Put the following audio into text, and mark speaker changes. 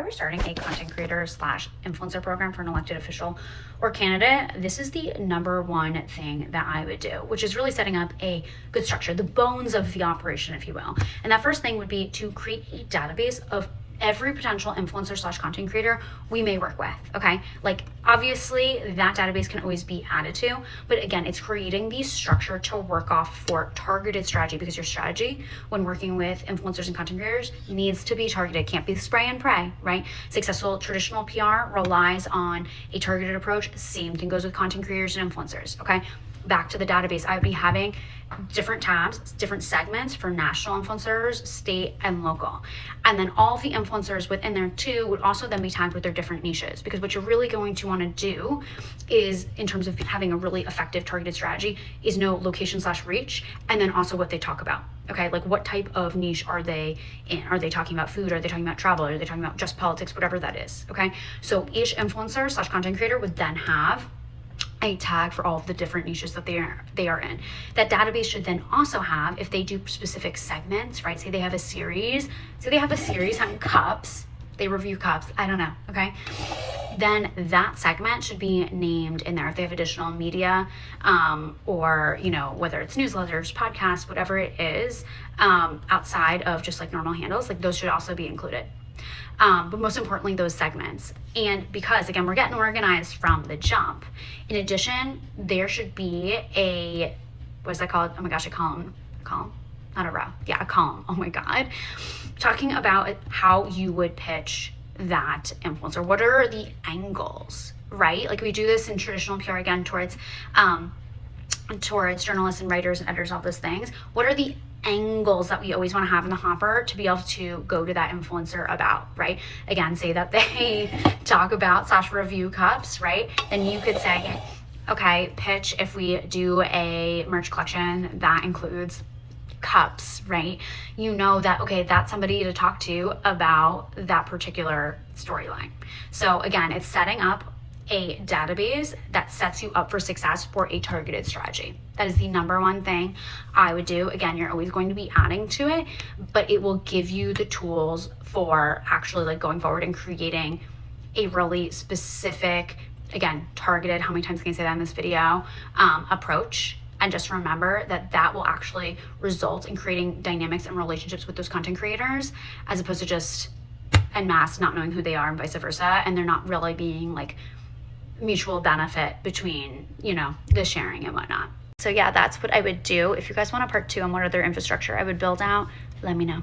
Speaker 1: I were starting a content creator slash influencer program for an elected official or candidate, this is the number one thing that I would do, which is really setting up a good structure, the bones of the operation, if you will. And that first thing would be to create a database of every potential influencer slash content creator we may work with, okay? Like, obviously that database can always be added to, but again, it's creating the structure to work off for targeted strategy, because your strategy when working with influencers and content creators needs to be targeted. Can't be spray and pray, right? Successful traditional PR relies on a targeted approach. Same thing goes with content creators and influencers, okay? Back to the database, I would be having different tabs, different segments for national influencers, state and local. And then all of the influencers within there too would also then be tagged with their different niches, because what you're really going to want to do is, in terms of having a really effective targeted strategy, is know location slash reach, and then also what they talk about. Okay, like what type of niche are they in? Are they talking about food? Are they talking about travel? Are they talking about just politics? Whatever that is, okay? So each influencer slash content creator would then have a tag for all of the different niches that they are in. That database should then also have, if they do specific segments, right? Say they have a series on cups, they review cups, I don't know, okay? Then that segment should be named in there. If they have additional media, or, you know, whether it's newsletters, podcasts, whatever it is, outside of just like normal handles, like those should also be included. But most importantly, those segments. And because, again, we're getting organized from the jump. In addition, there should be a, what is that called? Oh my gosh, a column, not a row. Yeah, a column. Oh my God. Talking about how you would pitch that influencer. What are the angles, right? Like we do this in traditional PR again towards journalists and writers and editors, all those things. What are the angles that we always want to have in the hopper to be able to go to that influencer about, right? Again, say that they talk about slash review cups, right? Then you could say, okay, pitch if we do a merch collection that includes cups, right? You know that, okay, that's somebody to talk to about that particular storyline. So again, it's setting up a database that sets you up for success for a targeted strategy. That is the number one thing I would do. Again, you're always going to be adding to it, but it will give you the tools for actually like going forward and creating a really specific, again, targeted, how many times can I say that in this video, approach. And just remember that that will actually result in creating dynamics and relationships with those content creators, as opposed to just en masse not knowing who they are and vice versa, and they're not really being like mutual benefit between, you know, the sharing and whatnot. So yeah, that's what I would do. If you guys want a part 2 on what other infrastructure I would build out, let me know.